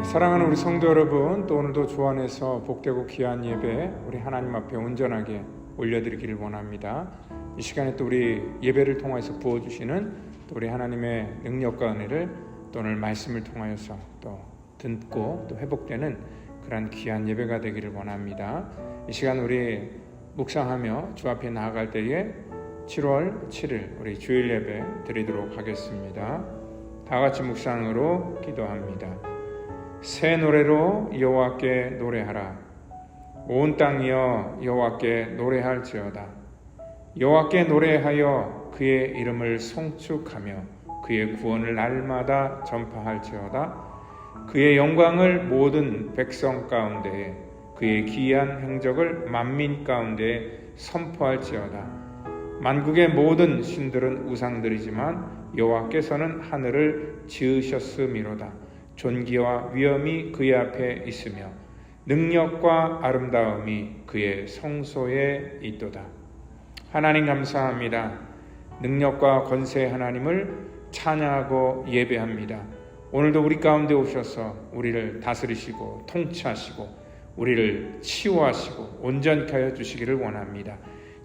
사랑하는 우리 성도 여러분, 또 오늘도 주 안에서 복되고 귀한 예배 우리 하나님 앞에 온전하게 올려드리기를 원합니다. 이 시간에 또 우리 예배를 통해서 부어주시는 또 우리 하나님의 능력과 은혜를 또 오늘 말씀을 통하여서 또 듣고 또 회복되는 그런 귀한 예배가 되기를 원합니다. 이 시간 우리 묵상하며 주 앞에 나아갈 때에 7월 7일 우리 주일 예배 드리도록 하겠습니다. 다 같이 묵상으로 기도합니다. 새 노래로 여호와께 노래하라. 온 땅이여 여호와께 노래할지어다. 여호와께 노래하여 그의 이름을 송축하며 그의 구원을 날마다 전파할지어다. 그의 영광을 모든 백성 가운데에 그의 기이한 행적을 만민 가운데에 선포할지어다. 만국의 모든 신들은 우상들이지만 여호와께서는 하늘을 지으셨음이로다. 존귀와 위엄이 그의 앞에 있으며 능력과 아름다움이 그의 성소에 있도다. 하나님 감사합니다. 능력과 권세의 하나님을 찬양하고 예배합니다. 오늘도 우리 가운데 오셔서 우리를 다스리시고 통치하시고 우리를 치유하시고 온전케 하여 주시기를 원합니다.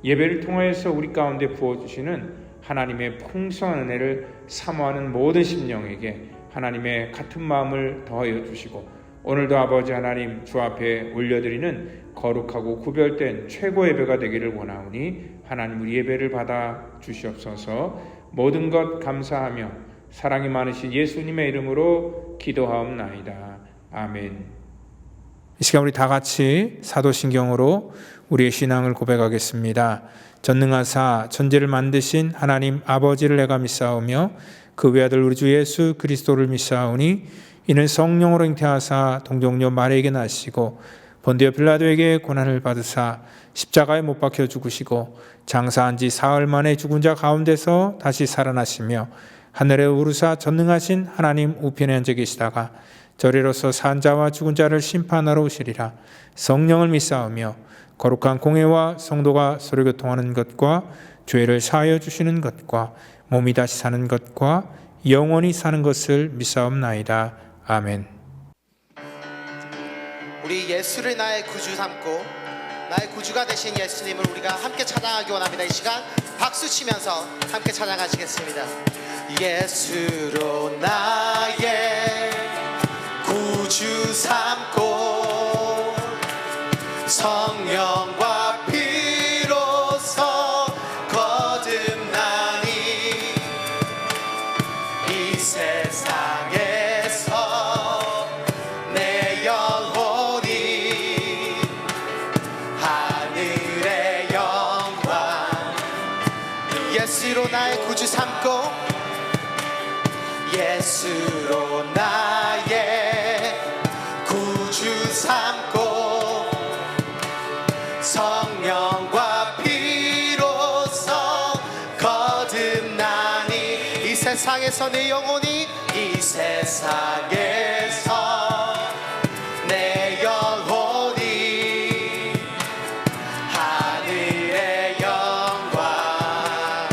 예배를 통하여서 우리 가운데 부어주시는 하나님의 풍성한 은혜를 사모하는 모든 심령에게 하나님의 같은 마음을 더하여 주시고 오늘도 아버지 하나님 주 앞에 올려드리는 거룩하고 구별된 최고 예배가 되기를 원하오니 하나님 우리 예배를 받아 주시옵소서. 모든 것 감사하며 사랑이 많으신 예수님의 이름으로 기도하옵나이다. 아멘. 이 시간 우리 다 같이 사도신경으로 우리의 신앙을 고백하겠습니다. 전능하사 천지를 만드신 하나님 아버지를 내가 믿사오며 그 외아들 우리 주 예수 그리스도를 믿사오니 이는 성령으로 잉태하사 동정녀 마리아에게 나시고 본디오 빌라도에게 고난을 받으사 십자가에 못 박혀 죽으시고 장사한 지 사흘 만에 죽은 자 가운데서 다시 살아나시며 하늘에 오르사 전능하신 하나님 우편에 앉아 계시다가 저리로서 산 자와 죽은 자를 심판하러 오시리라. 성령을 믿사오며 거룩한 공회와 성도가 서로 교통하는 것과 죄를 사하여 주시는 것과 몸이 다시 사는 것과 영원히 사는 것을 믿사옵나이다. 아멘. 우리 예수를 나의 구주 삼고 나의 구주가 되신 예수님을 우리가 함께 찬양하기 원합니다. 이 시간 박수 치면서 함께 찬양하시겠습니다. 예수로 나의 구주 삼고 성령과 피로서 거듭나니 이 세상에서 내 영혼이 하늘의 영광 예수로 나의 구주 삼고 예수로 나의 구주 삼고 성령과 피로서 거듭나니 이 세상에서 내 영혼이 이 세상에서 내 영혼이 하늘의 영광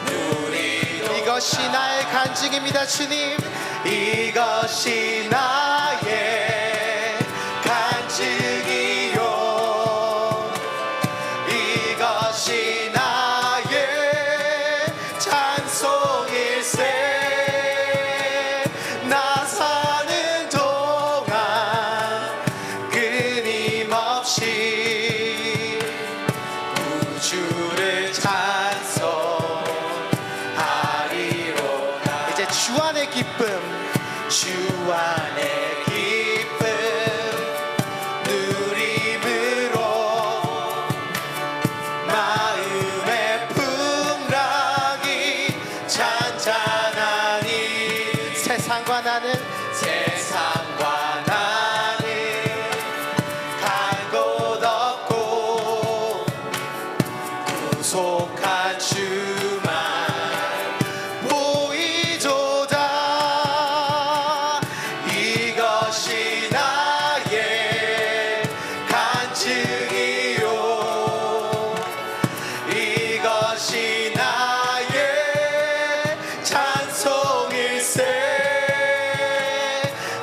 누리도다. 이것이 나의 간증입니다. 주님 이것이 나의 간증이요 이것이 나의 찬송일세 나 사는 동안 끊임없이 우주를 찬송하리로다. 이제 주 안의 기쁨 주 안의 기쁨 누림으로 마음의 풍랑이 잔잔하니 세상과 나는 갈 곳 없고 구속한 주만 보이도다. 이것이 나의 간증이요, 이것이 나의 찬송일세.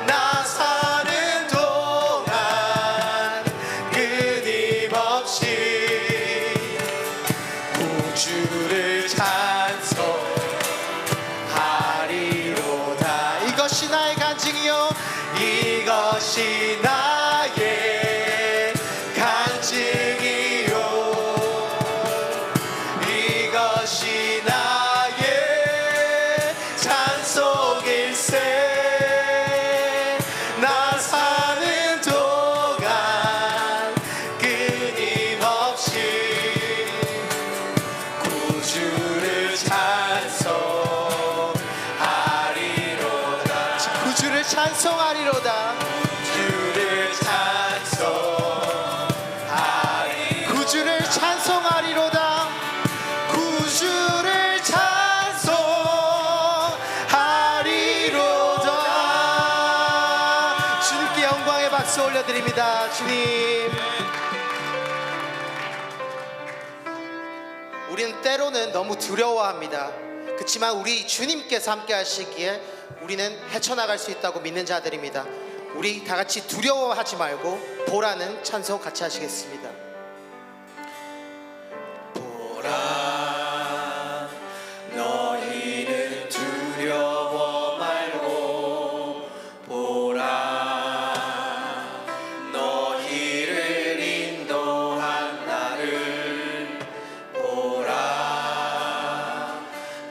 나 사는 동안 끊임없이 우주를 찬송하리로다. 이것이 나의 간증이요, 이것이 나의 간증이요, 이것이 나의 찬송일세. 나 사는 동안 끊임없이 구주를 찬송하리로다. 구주를 찬송하리로다. 구주를 찬송하리로다. 구주를 찬송하리로다. 구주를 찬송하리로다. 주님께 영광의 박수 올려드립니다. 주님, 우리는 때로는 너무 두려워합니다. 그렇지만 우리 주님께서 함께 하시기에 우리는 헤쳐나갈 수 있다고 믿는 자들입니다. 우리 다 같이 두려워하지 말고 보라는 찬송 같이 하시겠습니다. 보라, 너희는 두려워 말고 보라, 너희를 인도한 나를 보라,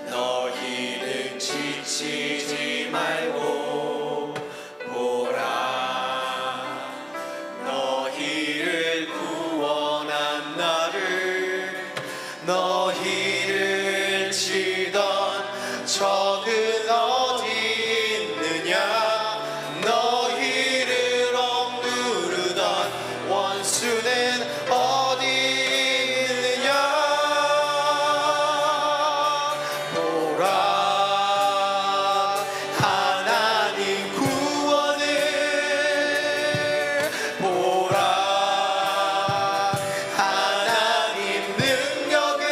너희는 지치지 말고 보라, 너희를 구원한 나를, 너희를 치던 적은 어디 있느냐, 너희를 억누르던 원수는 어디 있느냐. 보라, 하나님 구원을 보라, 하나님 능력을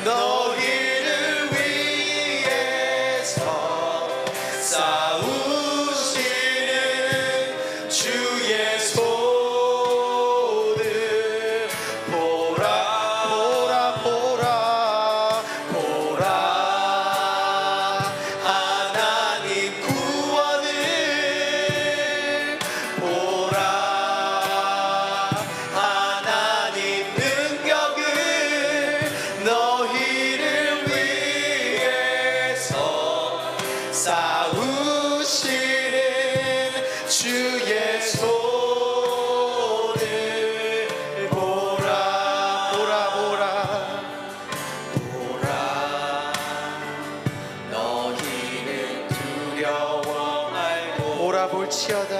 너희를 위해서 싸우시는 주의 손을 보라, 보라, 보라, 보라, 하나님 구원을 보라, 하나님 능력을 너희를 위해서 싸우시는 주의 손을 보라, 보라, 보라, 보라, 너희는 두려워 말고 보라 볼지어다.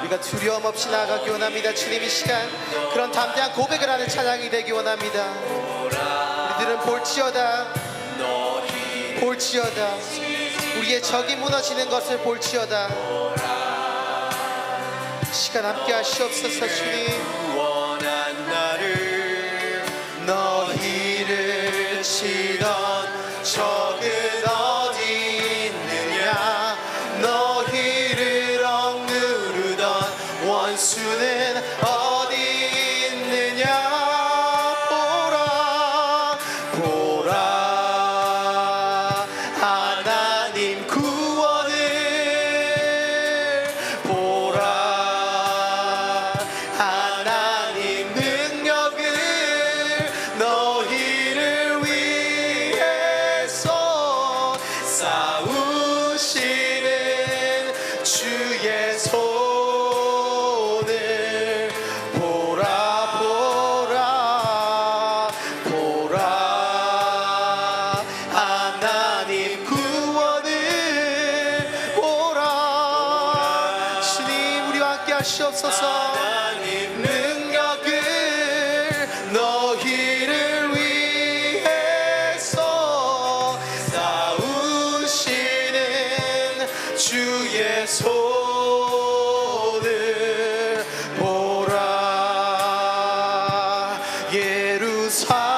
우리가 두려움 없이 나아가기 원합니다. 주님, 이 시간 그런 담대한 고백을 하는 찬양이 되기 원합니다. 우리들은 볼지어다, 볼지어다, 우리의 적이 무너지는 것을 볼지어다. 시간 함께 하시옵소서. 주님, 구원한 나를, 너희를 치던 적은 어디 있느냐, 너희를 억누르던 원수는 어디 있느냐. 보라, 보라, 하나님 구원을 보라, 하나님 능력을 너희를 위해서 싸우시는 주의 손을 보라, 보라, 보라, 하나님 구원을 하시옵소서. 능력을 너희를 위해서 싸우시는 주의 손을 보라. 예루살렘아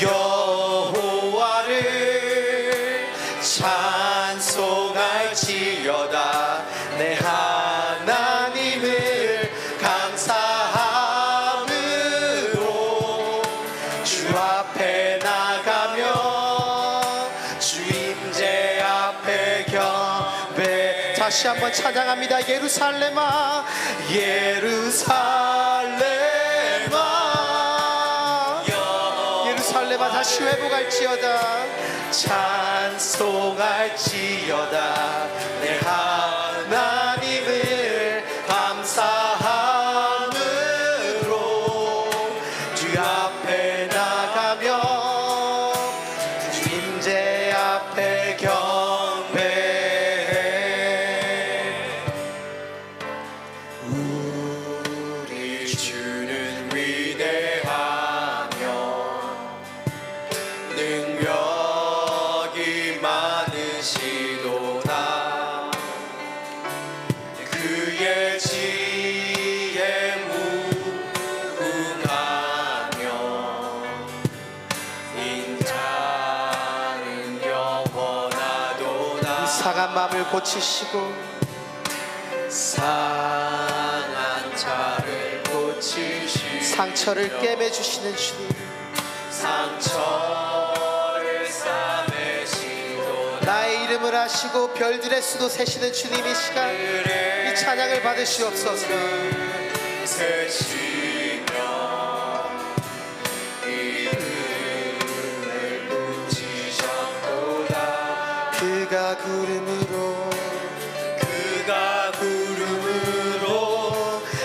여호와를 찬송할지어다. 내 하나님을 감사함으로 주 앞에 나가며 주 임재 앞에 경배. 다시 한번 찬양합니다. 예루살렘아 예루살렘아 예루살렘아 다시 회복할지어다. 찬송할지어다. 내 하나님을 감사함으로 주 앞에 나가며 주 임재 앞에 경배해. 우리 주는 위대하며 능력이 많으시도다. 그의 지혜 무궁하며 인자는 영원하도다. 상한 마음을 고치시고 상한 자를 고치시고 상처를 꿰매주시는 주님. 상처를 싸매시고 나의 이름을 아시고 별들의 수도 세시는 주님, 이 시간 이 찬양을 받으시옵소서. 세시며 이름을 붙이셨도다. 그가 구름으로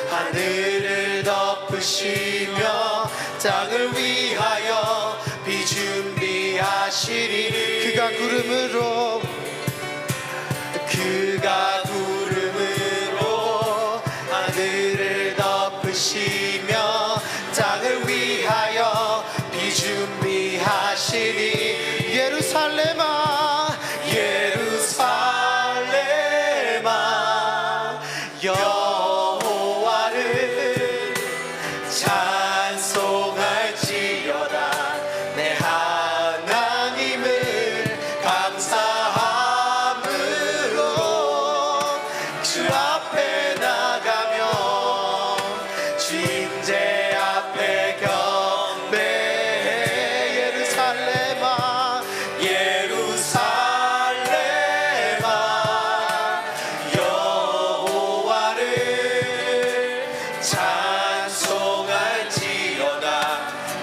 하늘을 덮으시며 땅을 위하여 비 준비하시리. 그가 구름으로 하늘을 덮으시며 땅을 위하여 비 준비하시리. 예루살렘아 예루살렘아 여호와를 찬송할지어다. 내 하나님을 감사함으로 주 앞에 나가며 주 임재 앞에 경배해. 예루살렘아 예루살렘아 여호와를 찬송할지어다.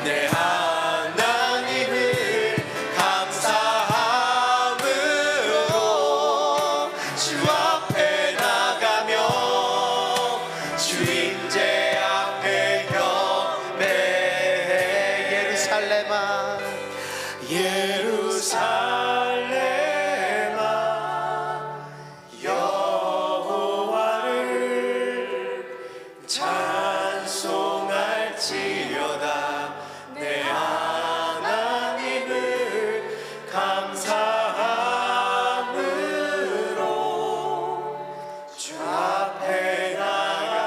내 하나님을 감사함으로 주 앞에 나가며 주 임재 앞에 경배해. 예루살렘아 예루살렘아 여호와를 찬송할지어다. 내 하나님을 감사함으로 주 앞에 나가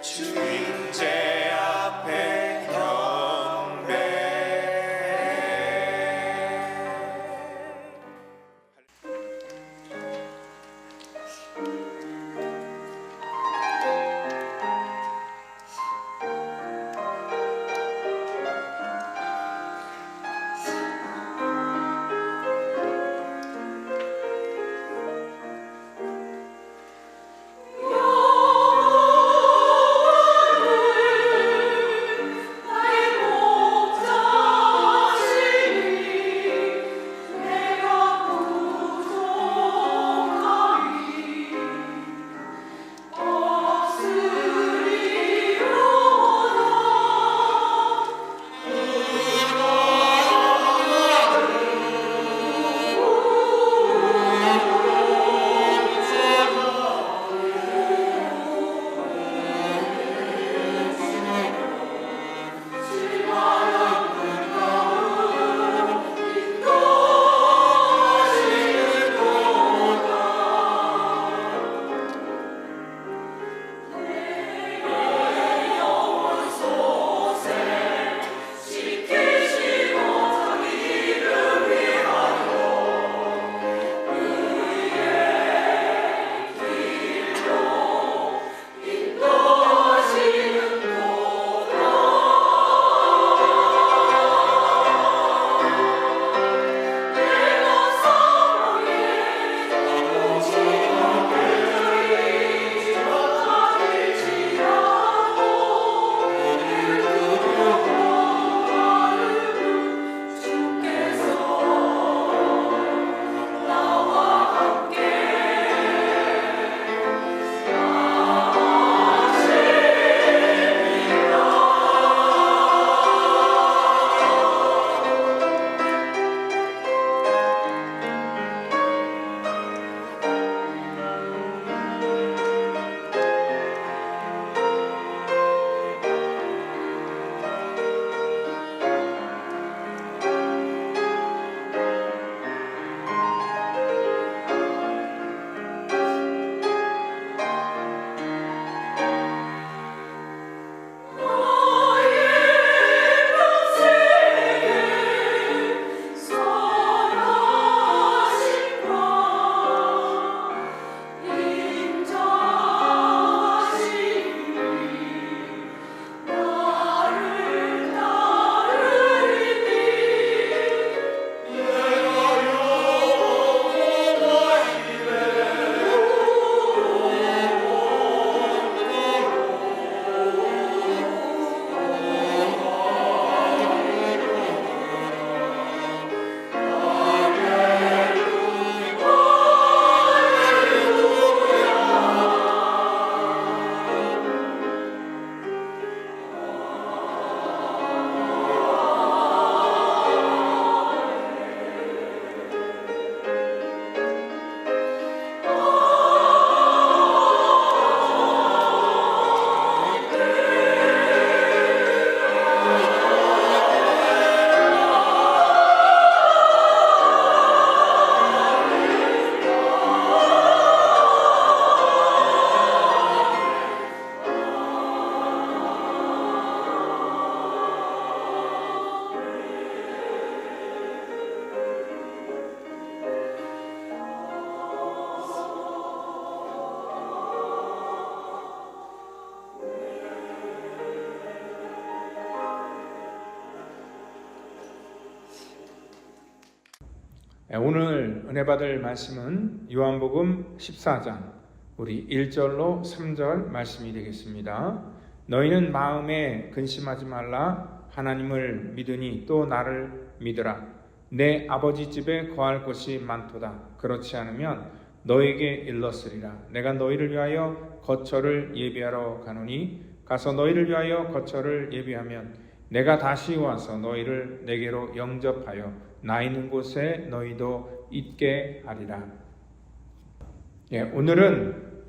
주 임재 앞에 경배. 오늘 은혜 받을 말씀은 요한복음 14장 우리 1절로 3절 말씀이 되겠습니다. 너희는 마음에 근심하지 말라. 하나님을 믿으니 또 나를 믿으라. 내 아버지 집에 거할 곳이 많도다. 그렇지 않으면 너에게 일렀으리라. 내가 너희를 위하여 거처를 예비하러 가노니 가서 너희를 위하여 거처를 예비하면 내가 다시 와서 너희를 내게로 영접하여 나 있는 곳에 너희도 있게 하리라. 오늘은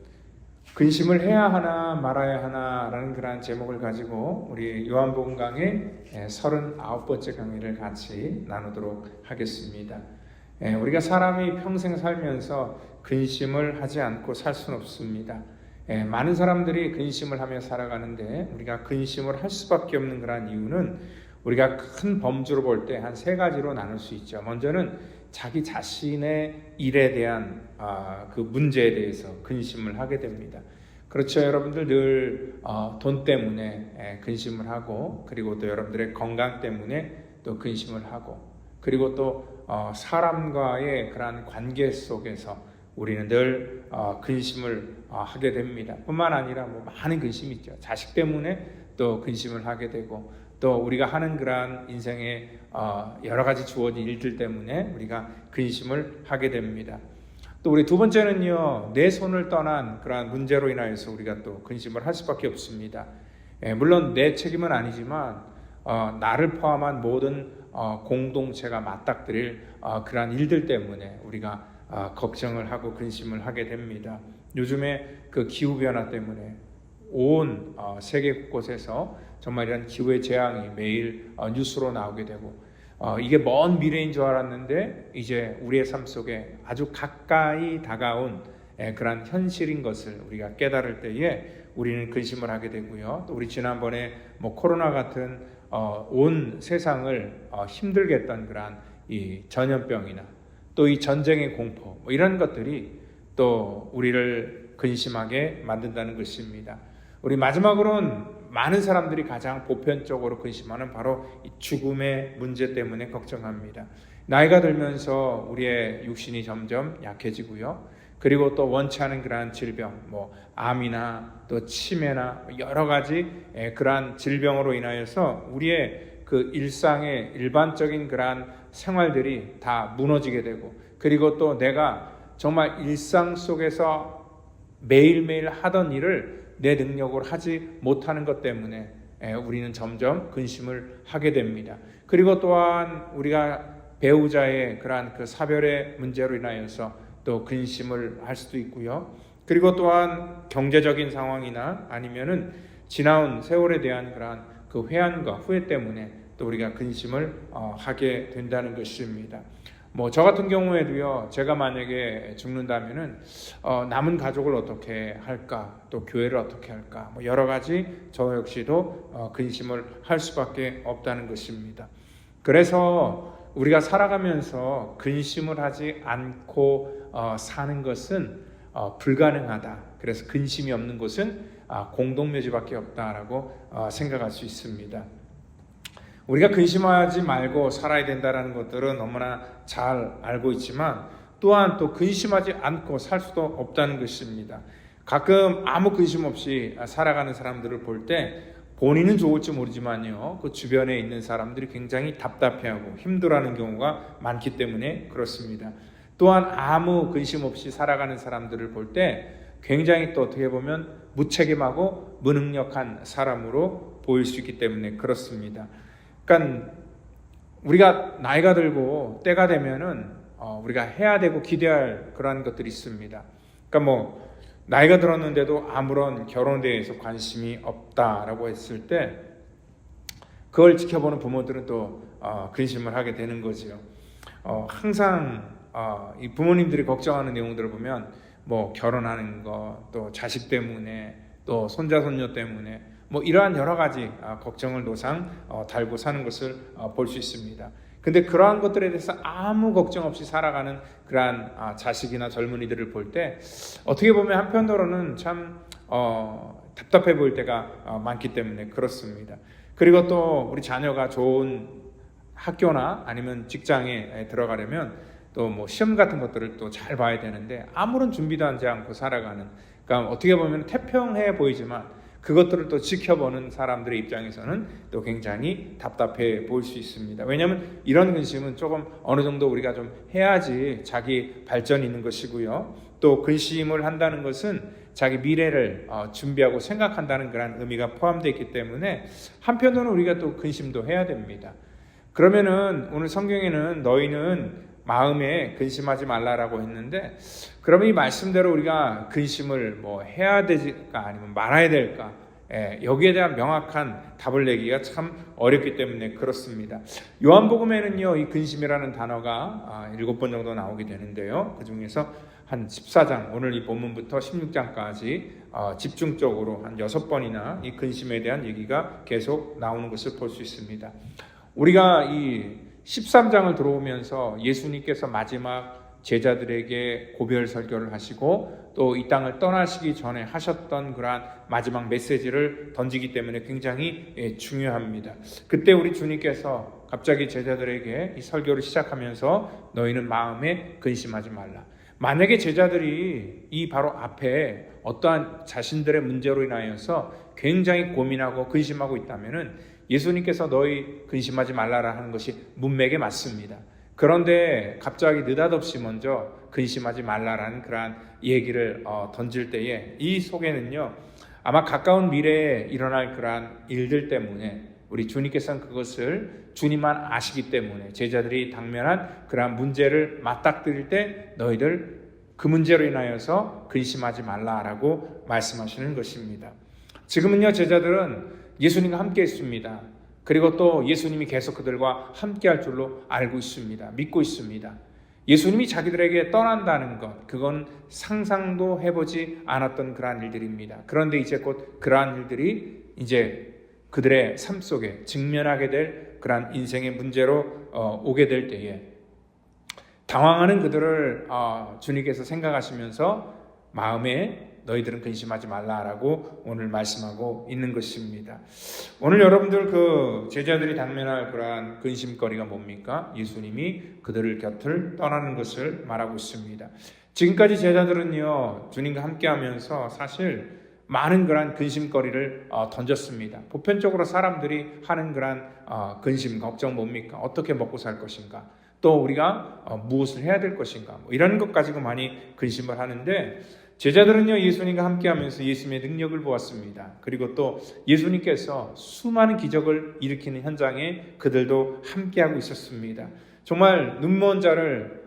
근심을 해야 하나 말아야 하나라는 그러한 제목을 가지고 우리 요한복음 강의 39번째 강의를 같이 나누도록 하겠습니다. 우리가 사람이 평생 살면서 근심을 하지 않고 살 수는 없습니다. 많은 사람들이 근심을 하며 살아가는데 우리가 근심을 할 수밖에 없는 그러한 이유는 우리가 큰 범주로 볼 때 한 세 가지로 나눌 수 있죠. 먼저는 자기 자신의 일에 대한 그 문제에 대해서 근심을 하게 됩니다. 그렇죠. 여러분들 늘 돈 때문에 근심을 하고, 그리고 또 여러분들의 건강 때문에 또 근심을 하고, 그리고 또 사람과의 그러한 관계 속에서 우리는 늘 근심을 하게 됩니다. 뿐만 아니라 많은 근심이 있죠. 자식 때문에 또 근심을 하게 되고, 또 우리가 하는 그러한 인생의 여러 가지 주어진 일들 때문에 우리가 근심을 하게 됩니다. 또 우리 두 번째는요, 내 손을 떠난 그러한 문제로 인하여서 우리가 또 근심을 할 수밖에 없습니다. 물론 내 책임은 아니지만 나를 포함한 모든 공동체가 맞닥뜨릴 그러한 일들 때문에 우리가 걱정을 하고 근심을 하게 됩니다. 요즘에 그 기후변화 때문에 온 세계 곳곳에서 정말 이런 기후의 재앙이 매일 뉴스로 나오게 되고, 이게 먼 미래인 줄 알았는데 이제 우리의 삶 속에 아주 가까이 다가온 그런 현실인 것을 우리가 깨달을 때에 우리는 근심을 하게 되고요. 또 우리 지난번에 코로나 같은 온 세상을 힘들게 했던 그런 이 전염병이나 또 이 전쟁의 공포, 이런 것들이 또 우리를 근심하게 만든다는 것입니다. 우리 마지막으로는 많은 사람들이 가장 보편적으로 근심하는 바로 이 죽음의 문제 때문에 걱정합니다. 나이가 들면서 우리의 육신이 점점 약해지고요. 그리고 또 원치 않은 그러한 질병, 암이나 또 치매나 여러 가지 그러한 질병으로 인하여서 우리의 그 일상의 일반적인 그러한 생활들이 다 무너지게 되고, 그리고 또 내가 정말 일상 속에서 매일매일 하던 일을 내 능력으로 하지 못하는 것 때문에 우리는 점점 근심을 하게 됩니다. 그리고 또한 우리가 배우자의 그러한 그 사별의 문제로 인하여서 또 근심을 할 수도 있고요. 그리고 또한 경제적인 상황이나 아니면은 지나온 세월에 대한 그러한 그 회한과 후회 때문에 또 우리가 근심을 하게 된다는 것입니다. 저 같은 경우에도요, 제가 만약에 죽는다면은 남은 가족을 어떻게 할까, 또 교회를 어떻게 할까, 여러 가지 저 역시도 근심을 할 수밖에 없다는 것입니다. 그래서 우리가 살아가면서 근심을 하지 않고 사는 것은 불가능하다. 그래서 근심이 없는 곳은 공동묘지밖에 없다라고 생각할 수 있습니다. 우리가 근심하지 말고 살아야 된다는 것들은 너무나 잘 알고 있지만, 또한 또 근심하지 않고 살 수도 없다는 것입니다. 가끔 아무 근심 없이 살아가는 사람들을 볼 때 본인은 좋을지 모르지만요, 그 주변에 있는 사람들이 굉장히 답답해하고 힘들어하는 경우가 많기 때문에 그렇습니다. 또한 아무 근심 없이 살아가는 사람들을 볼 때 굉장히 또 어떻게 보면 무책임하고 무능력한 사람으로 보일 수 있기 때문에 그렇습니다. 그러니까 우리가 나이가 들고 때가 되면은 우리가 해야 되고 기대할 그런 것들이 있습니다. 그러니까 나이가 들었는데도 아무런 결혼에 대해서 관심이 없다라고 했을 때 그걸 지켜보는 부모들은 또 근심을 하게 되는 거죠. 항상 이 부모님들이 걱정하는 내용들을 보면 결혼하는 거, 또 자식 때문에, 또 손자 손녀 때문에 이러한 여러 가지 걱정을 노상 달고 사는 것을 볼 수 있습니다. 근데 그러한 것들에 대해서 아무 걱정 없이 살아가는 그러한 자식이나 젊은이들을 볼 때 어떻게 보면 한편으로는 참 답답해 보일 때가 많기 때문에 그렇습니다. 그리고 또 우리 자녀가 좋은 학교나 아니면 직장에 들어가려면 또 뭐 시험 같은 것들을 또 잘 봐야 되는데 아무런 준비도 하지 않고 살아가는, 그러니까 어떻게 보면 태평해 보이지만 그것들을 또 지켜보는 사람들의 입장에서는 또 굉장히 답답해 보일 수 있습니다. 왜냐하면 이런 근심은 조금 어느 정도 우리가 좀 해야지 자기 발전이 있는 것이고요. 또 근심을 한다는 것은 자기 미래를 준비하고 생각한다는 그런 의미가 포함되어 있기 때문에 한편으로는 우리가 또 근심도 해야 됩니다. 그러면은 오늘 성경에는 너희는 마음에 근심하지 말라라고 했는데, 그러면 이 말씀대로 우리가 근심을 뭐 해야 될까 아니면 말아야 될까, 여기에 대한 명확한 답을 내기가 참 어렵기 때문에 그렇습니다. 요한복음에는요, 이 근심이라는 단어가 7번 정도 나오게 되는데요. 그 중에서 한 14장, 오늘 이 본문부터 16장까지 집중적으로 한 6번이나 이 근심에 대한 얘기가 계속 나오는 것을 볼 수 있습니다. 우리가 이 13장을 들어오면서 예수님께서 마지막 제자들에게 고별 설교를 하시고 또 이 땅을 떠나시기 전에 하셨던 그러한 마지막 메시지를 던지기 때문에 굉장히 중요합니다. 그때 우리 주님께서 갑자기 제자들에게 이 설교를 시작하면서 너희는 마음에 근심하지 말라. 만약에 제자들이 이 바로 앞에 어떠한 자신들의 문제로 인하여서 굉장히 고민하고 근심하고 있다면은 예수님께서 너희 근심하지 말라라 하는 것이 문맥에 맞습니다. 그런데 갑자기 느닷없이 먼저 근심하지 말라라는 그러한 얘기를 던질 때에 이 속에는요, 아마 가까운 미래에 일어날 그러한 일들 때문에 우리 주님께서는 그것을 주님만 아시기 때문에 제자들이 당면한 그러한 문제를 맞닥뜨릴 때 너희들 그 문제로 인하여서 근심하지 말라라고 말씀하시는 것입니다. 지금은요, 제자들은 예수님과 함께 있습니다. 그리고 또 예수님이 계속 그들과 함께 할 줄로 알고 있습니다. 믿고 있습니다. 예수님이 자기들에게 떠난다는 것, 그건 상상도 해보지 않았던 그러한 일들입니다. 그런데 이제 곧 그러한 일들이 이제 그들의 삶 속에 직면하게 될 그러한 인생의 문제로 오게 될 때에 당황하는 그들을 주님께서 생각하시면서 마음에 너희들은 근심하지 말라라고 오늘 말씀하고 있는 것입니다. 오늘 여러분들 그 제자들이 당면할 그러한 근심거리가 뭡니까? 예수님이 그들을 곁을 떠나는 것을 말하고 있습니다. 지금까지 제자들은요, 주님과 함께하면서 사실 많은 그러한 근심거리를 던졌습니다. 보편적으로 사람들이 하는 그러한 근심, 걱정 뭡니까? 어떻게 먹고 살 것인가? 또 우리가 무엇을 해야 될 것인가? 뭐 이런 것 가지고 많이 근심을 하는데, 제자들은요, 예수님과 함께하면서 예수님의 능력을 보았습니다. 그리고 또 예수님께서 수많은 기적을 일으키는 현장에 그들도 함께하고 있었습니다. 정말 눈먼 자를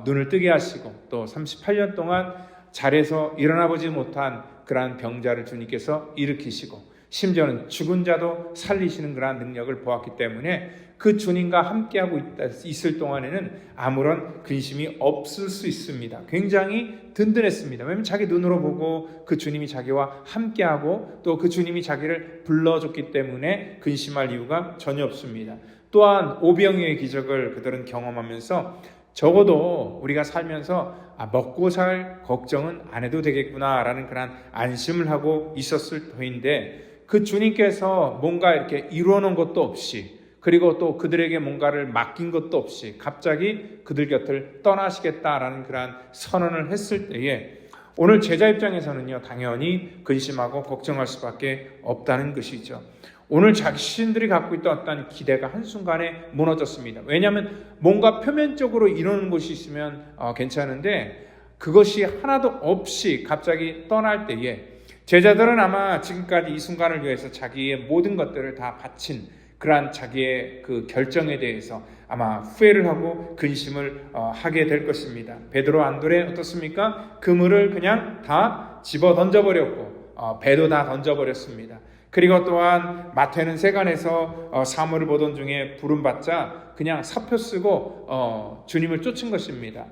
눈을 뜨게 하시고 또 38년 동안 자리에서 일어나 보지 못한 그러한 병자를 주님께서 일으키시고 심지어는 죽은 자도 살리시는 그러한 능력을 보았기 때문에 그 주님과 함께하고 있을 동안에는 아무런 근심이 없을 수 있습니다. 굉장히 든든했습니다. 왜냐하면 자기 눈으로 보고 그 주님이 자기와 함께하고 또 그 주님이 자기를 불러줬기 때문에 근심할 이유가 전혀 없습니다. 또한 오병이어의 기적을 그들은 경험하면서 적어도 우리가 살면서 먹고 살 걱정은 안 해도 되겠구나라는 그런 안심을 하고 있었을 터인데, 그 주님께서 뭔가 이렇게 이루어놓은 것도 없이 그리고 또 그들에게 뭔가를 맡긴 것도 없이 갑자기 그들 곁을 떠나시겠다라는 그러한 선언을 했을 때에 오늘 제자 입장에서는요, 당연히 근심하고 걱정할 수밖에 없다는 것이죠. 오늘 자신들이 갖고 있던 어떤 기대가 한순간에 무너졌습니다. 왜냐하면 뭔가 표면적으로 이루는 것이 있으면 괜찮은데 그것이 하나도 없이 갑자기 떠날 때에 제자들은 아마 지금까지 이 순간을 위해서 자기의 모든 것들을 다 바친 그러한 자기의 그 결정에 대해서 아마 후회를 하고 근심을 하게 될 것입니다. 베드로 안드레 어떻습니까? 그물을 그냥 다 집어 던져버렸고 배도 다 던져버렸습니다. 그리고 또한 마태는 세간에서 사물을 보던 중에 부름받자 그냥 사표 쓰고 주님을 쫓은 것입니다.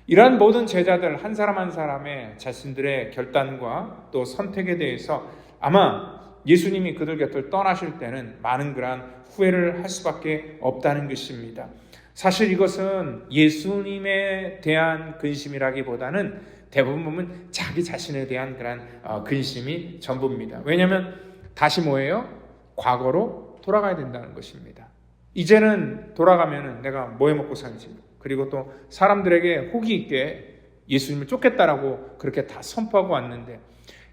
이러한 모든 제자들 한 사람 한 사람의 자신들의 결단과 또 선택에 대해서 아마 예수님이 그들 곁을 떠나실 때는 많은 그러한 후회를 할 수밖에 없다는 것입니다. 사실 이것은 예수님에 대한 근심이라기보다는 대부분 보면 자기 자신에 대한 그러한 근심이 전부입니다. 왜냐하면 다시 뭐예요? 과거로 돌아가야 된다는 것입니다. 이제는 돌아가면 내가 뭐 해 먹고 살지? 그리고 또 사람들에게 호기 있게 예수님을 쫓겠다라고 그렇게 다 선포하고 왔는데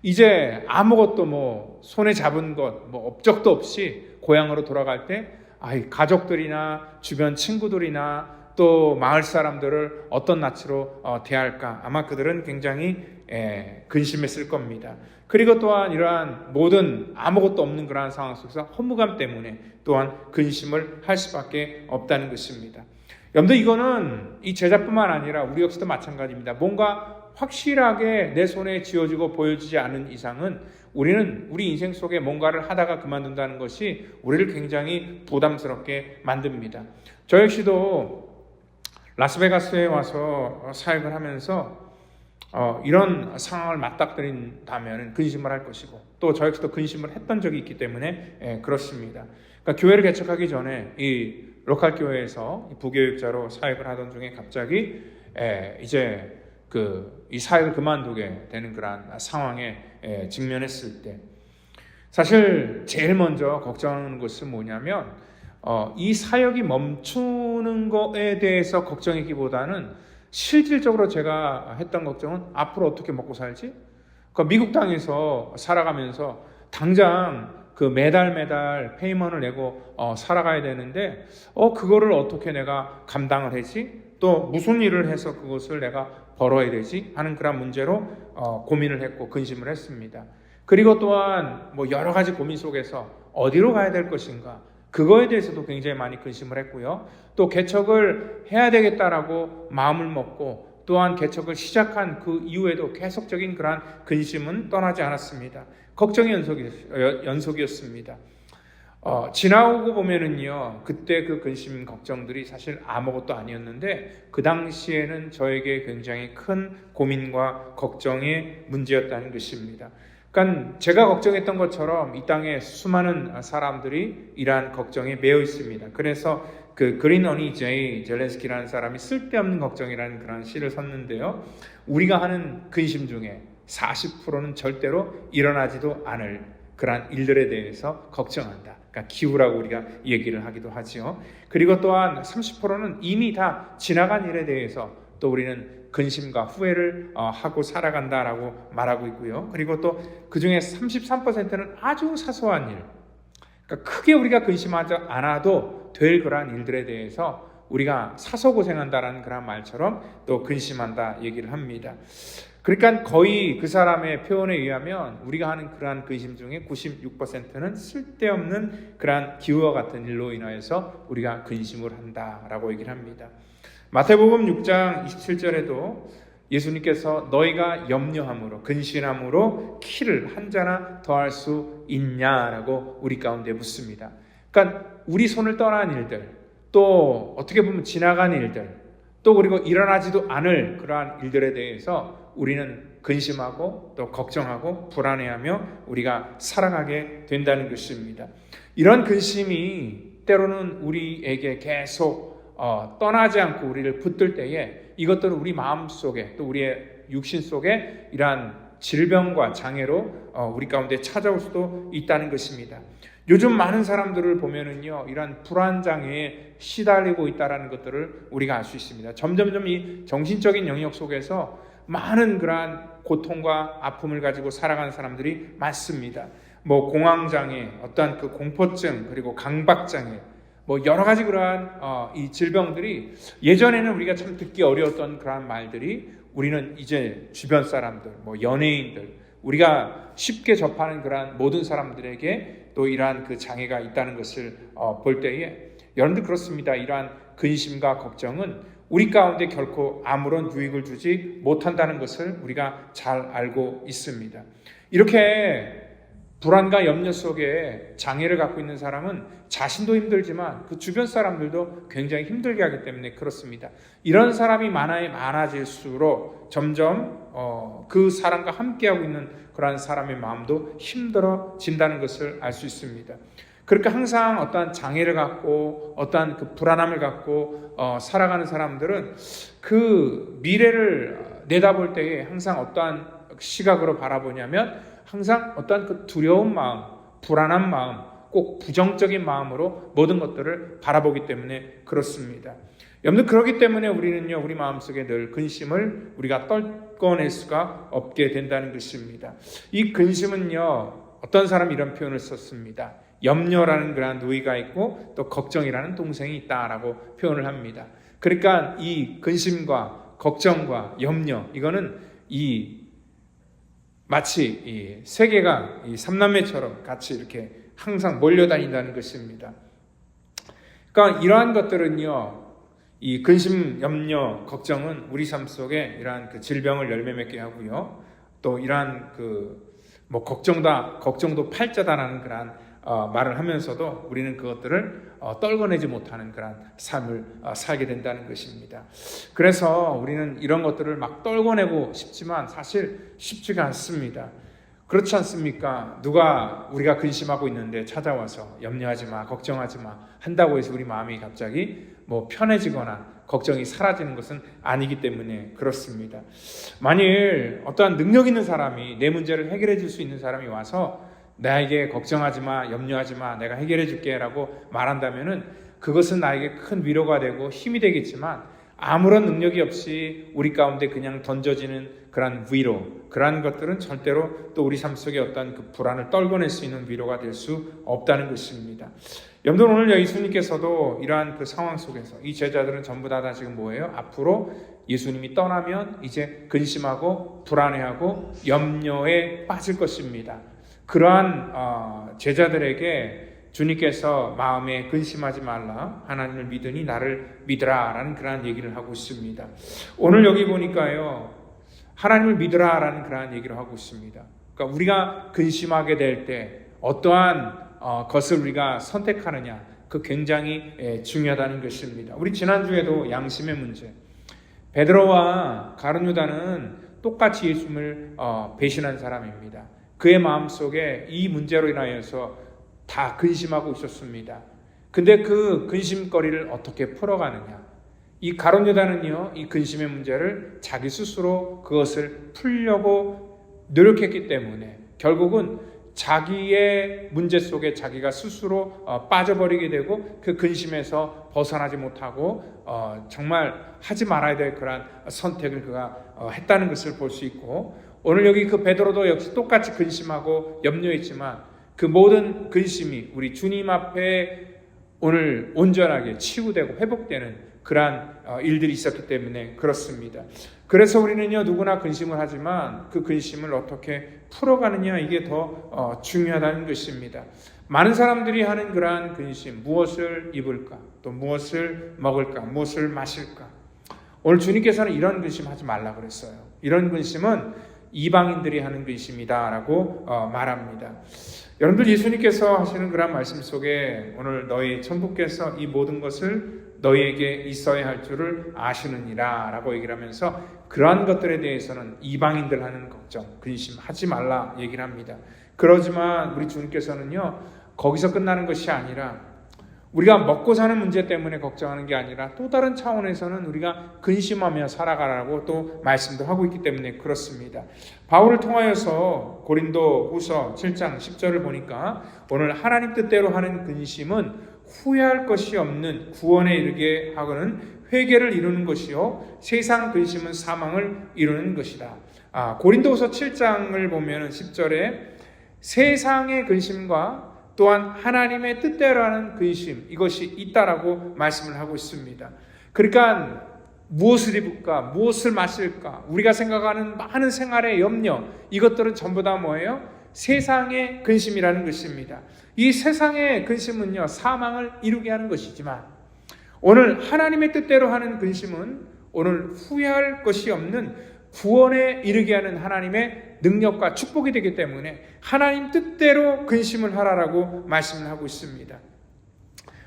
이제 아무것도 뭐 손에 잡은 것, 뭐 업적도 없이 고향으로 돌아갈 때 가족들이나 주변 친구들이나 또 마을 사람들을 어떤 낯으로 대할까? 아마 그들은 굉장히 근심했을 겁니다. 그리고 또한 이러한 모든 아무것도 없는 그러한 상황 속에서 허무감 때문에 또한 근심을 할 수밖에 없다는 것입니다. 여러분들 이거는 이 제자뿐만 아니라 우리 역시도 마찬가지입니다. 뭔가 확실하게 내 손에 쥐어지고 보여지지 않은 이상은 우리는 우리 인생 속에 뭔가를 하다가 그만둔다는 것이 우리를 굉장히 부담스럽게 만듭니다. 저 역시도 라스베가스에 와서 사역을 하면서 이런 상황을 맞닥뜨린다면 근심을 할 것이고 또 저 역시도 근심을 했던 적이 있기 때문에 그렇습니다. 그러니까 교회를 개척하기 전에 이 로컬 교회에서 부교육자로 사역을 하던 중에 갑자기 이제 이 사역을 그만두게 되는 그러한 상황에 직면했을 때 사실 제일 먼저 걱정하는 것은 뭐냐면 이 사역이 멈추는 것에 대해서 걱정이기보다는 실질적으로 제가 했던 걱정은 앞으로 어떻게 먹고 살지? 그러니까 미국 땅에서 살아가면서 당장 그 매달 페이먼을 내고 살아가야 되는데 그거를 어떻게 내가 감당을 하지? 또 무슨 일을 해서 그것을 내가 벌어야 되지? 하는 그런 문제로 고민을 했고 근심을 했습니다. 그리고 또한 뭐 여러 가지 고민 속에서 어디로 가야 될 것인가? 그거에 대해서도 굉장히 많이 근심을 했고요. 또 개척을 해야 되겠다라고 마음을 먹고 또한 개척을 시작한 그 이후에도 계속적인 그러한 근심은 떠나지 않았습니다. 걱정의 연속이었습니다. 지나오고 보면은요, 그때 그 근심 걱정들이 사실 아무것도 아니었는데 그 당시에는 저에게 굉장히 큰 고민과 걱정의 문제였다는 것입니다. 그러니까 제가 걱정했던 것처럼 이 땅에 수많은 사람들이 이러한 걱정에 매여 있습니다. 그래서 그 그린 어니 제이 젤렌스키라는 사람이 쓸데없는 걱정이라는 그런 시를 썼는데요. 우리가 하는 근심 중에 40%는 절대로 일어나지도 않을 그러한 일들에 대해서 걱정한다. 그러니까 기후라고 우리가 얘기를 하기도 하죠. 그리고 또한 30%는 이미 다 지나간 일에 대해서 또 우리는 근심과 후회를 하고 살아간다라고 말하고 있고요. 그리고 또 그중에 33%는 아주 사소한 일, 그러니까 크게 우리가 근심하지 않아도 될 그러한 일들에 대해서 우리가 사서 고생한다라는 그런 말처럼 또 근심한다 얘기를 합니다. 그러니까 거의 그 사람의 표현에 의하면 우리가 하는 그러한 근심 중에 96%는 쓸데없는 그러한 기후와 같은 일로 인하여서 우리가 근심을 한다라고 얘기를 합니다. 마태복음 6장 27절에도 예수님께서 너희가 염려함으로 근심함으로 키를 한 자나 더할 수 있냐라고 우리 가운데 묻습니다. 그러니까 우리 손을 떠난 일들, 또 어떻게 보면 지나간 일들, 또 그리고 일어나지도 않을 그러한 일들에 대해서 우리는 근심하고 또 걱정하고 불안해하며 우리가 살아가게 된다는 것입니다. 이런 근심이 때로는 우리에게 계속 떠나지 않고 우리를 붙들 때에 이것들은 우리 마음 속에 또 우리의 육신 속에 이러한 질병과 장애로 우리 가운데 찾아올 수도 있다는 것입니다. 요즘 많은 사람들을 보면은요, 이러한 불안 장애에 시달리고 있다는 것들을 우리가 알 수 있습니다. 점점점 이 정신적인 영역 속에서 많은 그러한 고통과 아픔을 가지고 살아가는 사람들이 많습니다. 뭐 공황장애, 어떠한 그 공포증, 그리고 강박장애, 뭐 여러 가지 그러한 이 질병들이 예전에는 우리가 참 듣기 어려웠던 그러한 말들이 우리는 이제 주변 사람들, 뭐 연예인들, 우리가 쉽게 접하는 그러한 모든 사람들에게 또 이러한 그 장애가 있다는 것을 볼 때에 여러분들 그렇습니다. 이러한 근심과 걱정은 우리 가운데 결코 아무런 유익을 주지 못한다는 것을 우리가 잘 알고 있습니다. 이렇게 불안과 염려 속에 장애를 갖고 있는 사람은 자신도 힘들지만 그 주변 사람들도 굉장히 힘들게 하기 때문에 그렇습니다. 이런 사람이 많아질수록 점점 그 사람과 함께하고 있는 그러한 사람의 마음도 힘들어진다는 것을 알 수 있습니다. 그러니까 항상 어떠한 장애를 갖고 어떠한 그 불안함을 갖고 살아가는 사람들은 그 미래를 내다볼 때에 항상 어떠한 시각으로 바라보냐면 항상 어떠한 그 두려운 마음, 불안한 마음, 꼭 부정적인 마음으로 모든 것들을 바라보기 때문에 그렇습니다. 여러분들 그렇기 때문에 우리는요 우리 마음속에 늘 근심을 우리가 떨궈낼 수가 없게 된다는 것입니다. 이 근심은요 어떤 사람이 이런 표현을 썼습니다. 염려라는 그런 누이가 있고 또 걱정이라는 동생이 있다라고 표현을 합니다. 그러니까 이 근심과 걱정과 염려 이거는 마치 이 세 개가 이 삼남매처럼 같이 이렇게 항상 몰려다닌다는 것입니다. 그러니까 이러한 것들은요 이 근심, 염려, 걱정은 우리 삶 속에 이러한 그 질병을 열매 맺게 하고요. 또 이러한 걱정도 팔자다라는 그런 말을 하면서도 우리는 그것들을 떨궈내지 못하는 그런 삶을 살게 된다는 것입니다. 그래서 우리는 이런 것들을 막 떨궈내고 싶지만 사실 쉽지가 않습니다. 그렇지 않습니까? 누가 우리가 근심하고 있는데 찾아와서 염려하지 마, 걱정하지 마 한다고 해서 우리 마음이 갑자기 편해지거나 걱정이 사라지는 것은 아니기 때문에 그렇습니다. 만일 어떠한 능력 있는 사람이 내 문제를 해결해 줄 수 있는 사람이 와서 나에게 걱정하지 마, 염려하지 마, 내가 해결해 줄게 라고 말한다면은 그것은 나에게 큰 위로가 되고 힘이 되겠지만 아무런 능력이 없이 우리 가운데 그냥 던져지는 그러한 위로, 그러한 것들은 절대로 또 우리 삶 속에 어떤 그 불안을 떨궈낼 수 있는 위로가 될 수 없다는 것입니다. 여러분 오늘 예수님께서도 이러한 그 상황 속에서 이 제자들은 전부 다 지금 뭐예요? 앞으로 예수님이 떠나면 이제 근심하고 불안해하고 염려에 빠질 것입니다. 그러한 제자들에게 주님께서 마음에 근심하지 말라 하나님을 믿으니 나를 믿으라 라는 그러한 얘기를 하고 있습니다. 오늘 여기 보니까요 하나님을 믿으라 라는 그러한 얘기를 하고 있습니다. 그러니까 우리가 근심하게 될 때 어떠한 것을 우리가 선택하느냐 그 굉장히 중요하다는 것입니다. 우리 지난주에도 양심의 문제, 베드로와 가룟 유다는 똑같이 예수님을 배신한 사람입니다. 그의 마음속에 이 문제로 인하여서 다 근심하고 있었습니다. 근데 그 근심거리를 어떻게 풀어가느냐? 이 가룟 유다는요, 이 근심의 문제를 자기 스스로 그것을 풀려고 노력했기 때문에 결국은 자기의 문제 속에 자기가 스스로 빠져버리게 되고 그 근심에서 벗어나지 못하고 정말 하지 말아야 될 그런 선택을 그가 했다는 것을 볼 수 있고, 오늘 여기 그 베드로도 역시 똑같이 근심하고 염려했지만 그 모든 근심이 우리 주님 앞에 오늘 온전하게 치유되고 회복되는 그러한 일들이 있었기 때문에 그렇습니다. 그래서 우리는요 누구나 근심을 하지만 그 근심을 어떻게 풀어가느냐 이게 더 중요하다는 것입니다. 많은 사람들이 하는 그러한 근심, 무엇을 입을까, 또 무엇을 먹을까, 무엇을 마실까. 오늘 주님께서는 이런 근심하지 말라 그랬어요. 이런 근심은 이방인들이 하는 근심이다라고 말합니다. 여러분들 예수님께서 하시는 그런 말씀 속에 오늘 너희 천부께서 이 모든 것을 너희에게 있어야 할 줄을 아시느니라 라고 얘기를 하면서 그러한 것들에 대해서는 이방인들 하는 걱정, 근심하지 말라 얘기를 합니다. 그러지만 우리 주님께서는요 거기서 끝나는 것이 아니라 우리가 먹고 사는 문제 때문에 걱정하는 게 아니라 또 다른 차원에서는 우리가 근심하며 살아가라고 또 말씀도 하고 있기 때문에 그렇습니다. 바울을 통하여서 고린도 후서 7장 10절을 보니까 오늘 하나님 뜻대로 하는 근심은 후회할 것이 없는 구원에 이르게 하고는 회개를 이루는 것이요 세상 근심은 사망을 이루는 것이다. 고린도후서 7장을 보면 10절에 세상의 근심과 또한 하나님의 뜻대로 하는 근심 이것이 있다라고 말씀을 하고 있습니다. 그러니까 무엇을 입을까, 무엇을 마실까, 우리가 생각하는 많은 생활의 염려 이것들은 전부 다 뭐예요? 세상의 근심이라는 것입니다. 이 세상의 근심은요 사망을 이루게 하는 것이지만 오늘 하나님의 뜻대로 하는 근심은 오늘 후회할 것이 없는 구원에 이르게 하는 하나님의 능력과 축복이 되기 때문에 하나님 뜻대로 근심을 하라라고 말씀을 하고 있습니다.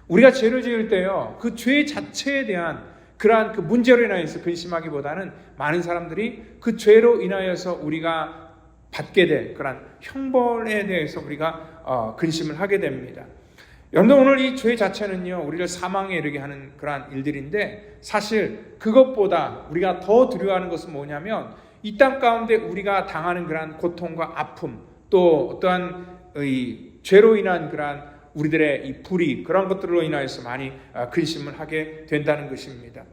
우리가 죄를 지을 때요 그 죄 자체에 대한 그러한 그 문제로 인하여서 근심하기보다는 많은 사람들이 그 죄로 인하여서 우리가 받게 될 그런 형벌에 대해서 우리가 근심을 하게 됩니다. 여러분 오늘 이 죄 자체는요 우리를 사망에 이르게 하는 그러한 일들인데 사실 그것보다 우리가 더 두려워하는 것은 뭐냐면 이 땅 가운데 우리가 당하는 그러한 고통과 아픔 또 어떠한 이 죄로 인한 그러한 우리들의 이 불의 그런 것들로 인하여서 많이 근심을 하게 된다는 것입니다.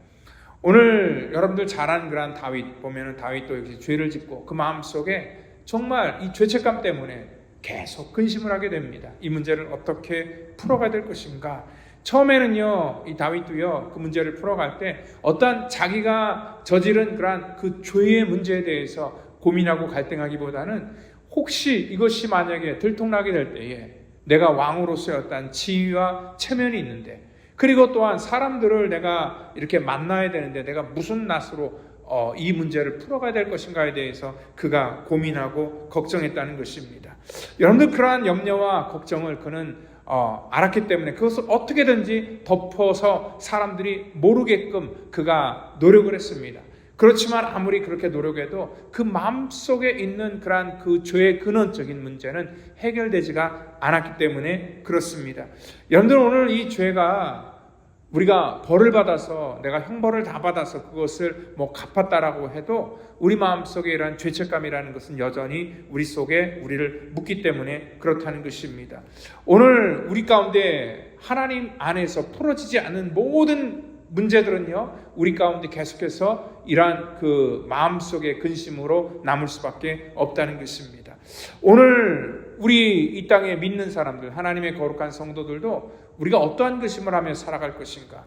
오늘 여러분들 잘 아는 그런 다윗 보면은 다윗도 역시 죄를 짓고 그 마음속에 정말 이 죄책감 때문에 계속 근심을 하게 됩니다. 이 문제를 어떻게 풀어가야 될 것인가. 처음에는요, 이 다윗도요, 그 문제를 풀어갈 때 어떠한 자기가 저지른 그러한 그 죄의 문제에 대해서 고민하고 갈등하기보다는 혹시 이것이 만약에 들통나게 될 때에 내가 왕으로서의 어떠한 지위와 체면이 있는데, 그리고 또한 사람들을 내가 이렇게 만나야 되는데 내가 무슨 낯으로 이 문제를 풀어가야 될 것인가에 대해서 그가 고민하고 걱정했다는 것입니다. 여러분들 그러한 염려와 걱정을 그는 알았기 때문에 그것을 어떻게든지 덮어서 사람들이 모르게끔 그가 노력을 했습니다. 그렇지만 아무리 그렇게 노력해도 그 마음속에 있는 그러한 그 죄의 근원적인 문제는 해결되지가 않았기 때문에 그렇습니다. 여러분들 오늘 이 죄가 우리가 벌을 받아서 내가 형벌을 다 받아서 그것을 갚았다라고 해도 우리 마음속에 이러한 죄책감이라는 것은 여전히 우리 속에 우리를 묻기 때문에 그렇다는 것입니다. 오늘 우리 가운데 하나님 안에서 풀어지지 않는 모든 문제들은요, 우리 가운데 계속해서 이러한 그 마음속의 근심으로 남을 수밖에 없다는 것입니다. 오늘 우리 이 땅에 믿는 사람들, 하나님의 거룩한 성도들도 우리가 어떠한 근심을 하며 살아갈 것인가?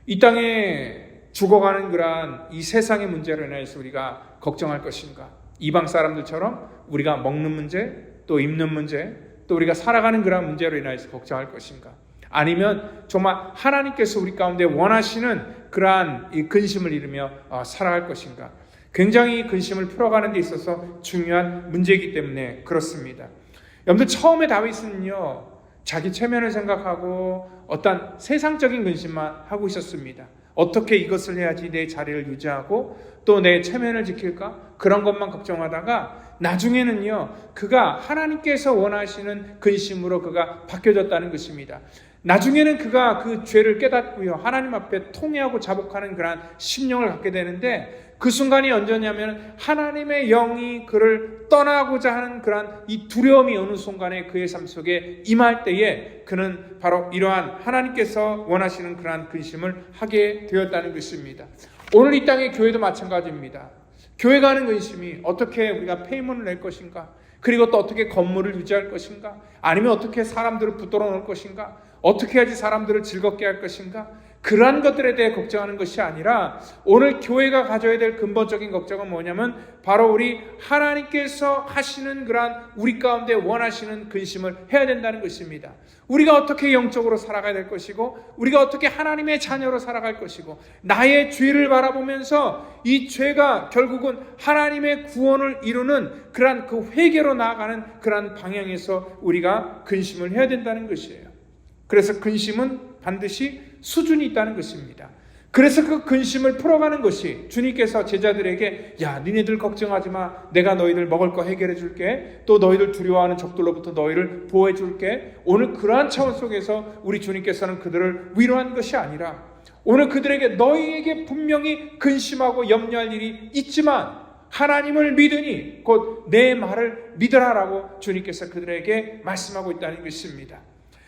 이 땅에 죽어가는 그러한 이 세상의 문제로 인해서 우리가 걱정할 것인가? 이방 사람들처럼 우리가 먹는 문제, 또 입는 문제, 또 우리가 살아가는 그러한 문제로 인해서 걱정할 것인가? 아니면 정말 하나님께서 우리 가운데 원하시는 그러한 이 근심을 이루며 살아갈 것인가? 굉장히 근심을 풀어가는 데 있어서 중요한 문제이기 때문에 그렇습니다. 여러분들 처음에 다윗은요, 자기 체면을 생각하고 어떤 세상적인 근심만 하고 있었습니다. 어떻게 이것을 해야지 내 자리를 유지하고 또 내 체면을 지킬까? 그런 것만 걱정하다가 나중에는요, 그가 하나님께서 원하시는 근심으로 그가 바뀌어졌다는 것입니다. 나중에는 그가 그 죄를 깨닫고요, 하나님 앞에 통회하고 자복하는 그런 심령을 갖게 되는데, 그 순간이 언제냐면 하나님의 영이 그를 떠나고자 하는 그런 이 두려움이 어느 순간에 그의 삶 속에 임할 때에 그는 바로 이러한 하나님께서 원하시는 그러한 근심을 하게 되었다는 것입니다. 오늘 이 땅의 교회도 마찬가지입니다. 교회가 하는 근심이 어떻게 우리가 페이먼을 낼 것인가? 그리고 또 어떻게 건물을 유지할 것인가? 아니면 어떻게 사람들을 붙들어 놓을 것인가? 어떻게 해야지 사람들을 즐겁게 할 것인가? 그러한 것들에 대해 걱정하는 것이 아니라 오늘 교회가 가져야 될 근본적인 걱정은 뭐냐면 바로 우리 하나님께서 하시는 그러한 우리 가운데 원하시는 근심을 해야 된다는 것입니다. 우리가 어떻게 영적으로 살아가야 될 것이고 우리가 어떻게 하나님의 자녀로 살아갈 것이고 나의 죄를 바라보면서 이 죄가 결국은 하나님의 구원을 이루는 그러한 그 회개로 나아가는 그러한 방향에서 우리가 근심을 해야 된다는 것이에요. 그래서 근심은 반드시 수준이 있다는 것입니다. 그래서 그 근심을 풀어가는 것이 주님께서 제자들에게 야 니네들 걱정하지 마, 내가 너희들 먹을 거 해결해 줄게, 또 너희들 두려워하는 적들로부터 너희를 보호해 줄게. 오늘 그러한 차원 속에서 우리 주님께서는 그들을 위로한 것이 아니라 오늘 그들에게 너희에게 분명히 근심하고 염려할 일이 있지만 하나님을 믿으니 곧 내 말을 믿으라라고 주님께서 그들에게 말씀하고 있다는 것입니다.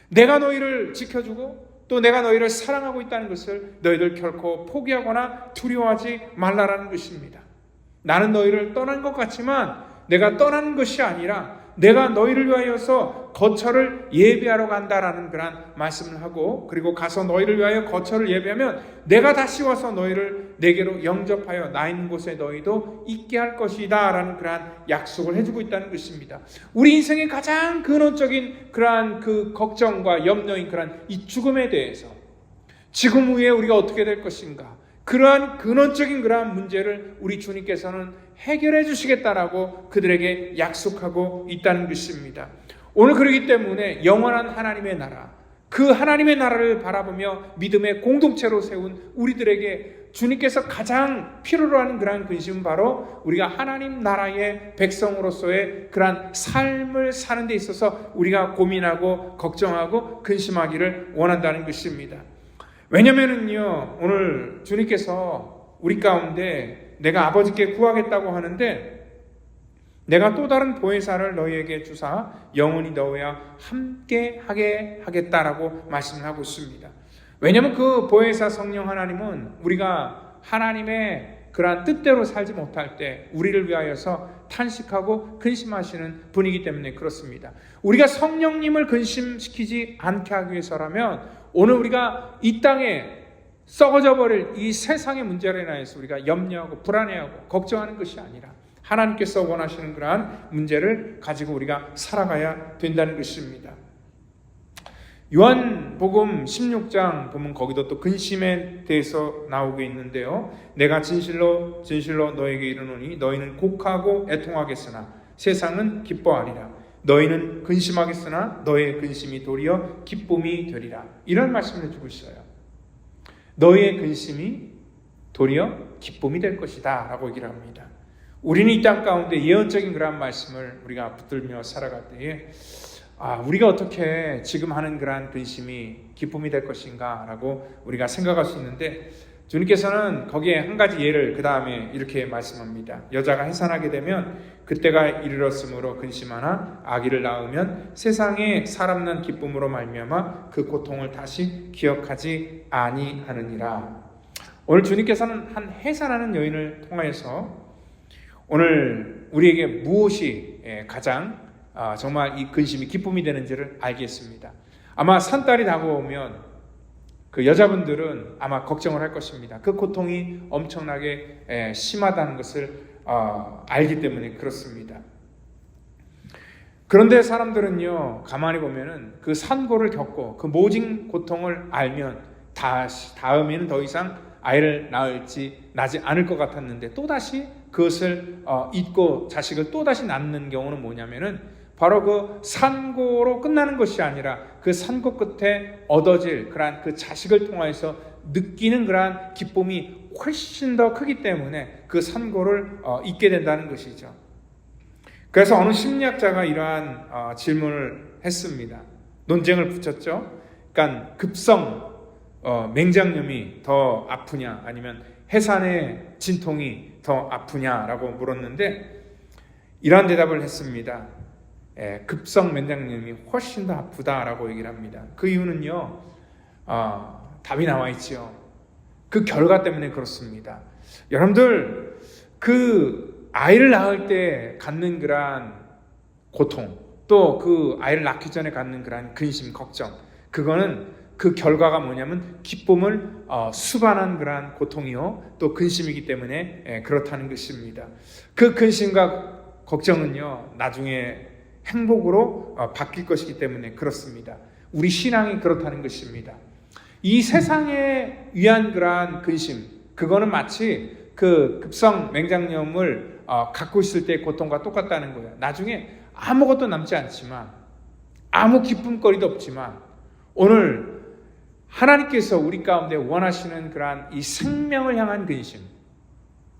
내가 너희를 지켜주고 또 내가 너희를 사랑하고 있다는 것을 너희들 결코 포기하거나 두려워하지 말라라는 것입니다. 나는 너희를 떠난 것 같지만 내가 떠나는 것이 아니라 내가 너희를 위하여서 거처를 예비하러 간다라는 그런 말씀을 하고, 그리고 가서 너희를 위하여 거처를 예비하면 내가 다시 와서 너희를 내게로 영접하여 나 있는 곳에 너희도 있게 할 것이다 라는 그러한 약속을 해주고 있다는 것입니다. 우리 인생의 가장 근원적인 그러한 그 걱정과 염려인 그러한 이 죽음에 대해서 지금 후에 우리가 어떻게 될 것인가, 그러한 근원적인 그러한 문제를 우리 주님께서는 해결해 주시겠다라고 그들에게 약속하고 있다는 것입니다. 오늘 그렇기 때문에 영원한 하나님의 나라, 그 하나님의 나라를 바라보며 믿음의 공동체로 세운 우리들에게 주님께서 가장 필요로 하는 그러한 근심은 바로 우리가 하나님 나라의 백성으로서의 그러한 삶을 사는 데 있어서 우리가 고민하고 걱정하고 근심하기를 원한다는 것입니다. 왜냐면은요, 오늘 주님께서 우리 가운데 내가 아버지께 구하겠다고 하는데 내가 또 다른 보혜사를 너희에게 주사 영원히 너희와 함께 하게 하겠다라고 말씀을 하고 있습니다. 왜냐하면 그 보혜사 성령 하나님은 우리가 하나님의 그러한 뜻대로 살지 못할 때 우리를 위하여서 탄식하고 근심하시는 분이기 때문에 그렇습니다. 우리가 성령님을 근심시키지 않게 하기 위해서라면 오늘 우리가 이 땅에 썩어져 버릴 이 세상의 문제로 인하여서 우리가 염려하고 불안해하고 걱정하는 것이 아니라 하나님께서 원하시는 그러한 문제를 가지고 우리가 살아가야 된다는 것입니다. 요한복음 16장 보면 거기도 또 근심에 대해서 나오고 있는데요. 내가 진실로 진실로 너에게 이르노니 너희는 곡하고 애통하겠으나 세상은 기뻐하리라. 너희는 근심하겠으나 너의 근심이 도리어 기쁨이 되리라. 이런 말씀을 해주고 있어요. 너희의 근심이 도리어 기쁨이 될 것이다 라고 얘기를 합니다. 우리는 이 땅 가운데 예언적인 그러한 말씀을 우리가 붙들며 살아갈 때에 우리가 어떻게 지금 하는 그러한 근심이 기쁨이 될 것인가 라고 우리가 생각할 수 있는데 주님께서는 거기에 한 가지 예를 그 다음에 이렇게 말씀합니다. 여자가 해산하게 되면 그때가 이르렀으므로 근심하나 아기를 낳으면 세상에 사람 난 기쁨으로 말미암아 그 고통을 다시 기억하지 아니하느니라. 오늘 주님께서는 한 해산하는 여인을 통하여서 오늘 우리에게 무엇이 가장 정말 이 근심이 기쁨이 되는지를 알겠습니다. 아마 산딸이 다가오면 그 여자분들은 아마 걱정을 할 것입니다. 그 고통이 엄청나게 심하다는 것을 알기 때문에 그렇습니다. 그런데 사람들은요, 가만히 보면은 그 산고를 겪고 그 모진 고통을 알면 다음에는 더 이상 아이를 낳지 않을 것 같았는데 또다시 그것을 잊고 자식을 또다시 낳는 경우는 뭐냐면은 바로 그 산고로 끝나는 것이 아니라 그 산고 끝에 얻어질 그러한 그 자식을 통해서 느끼는 그러한 기쁨이 훨씬 더 크기 때문에 그 산고를 잊게 된다는 것이죠. 그래서 어느 심리학자가 이러한 질문을 했습니다. 논쟁을 붙였죠. 그러니까 급성 맹장염이 더 아프냐 아니면 해산의 진통이 더 아프냐라고 물었는데 이러한 대답을 했습니다. 급성 맹장염이 훨씬 더 아프다라고 얘기를 합니다. 그 이유는요, 답이 나와 있죠. 그 결과 때문에 그렇습니다. 여러분들 그 아이를 낳을 때 갖는 그러한 고통, 또 그 아이를 낳기 전에 갖는 그러한 근심, 걱정, 그거는 그 결과가 뭐냐면 기쁨을 수반한 그러한 고통이요, 또 근심이기 때문에 그렇다는 것입니다. 그 근심과 걱정은요, 나중에 행복으로 바뀔 것이기 때문에 그렇습니다. 우리 신앙이 그렇다는 것입니다. 이 세상에 위한 그러한 근심, 그거는 마치 그 급성 맹장염을 갖고 있을 때의 고통과 똑같다는 거예요. 나중에 아무것도 남지 않지만, 아무 기쁨거리도 없지만, 오늘 하나님께서 우리 가운데 원하시는 그러한 이 생명을 향한 근심,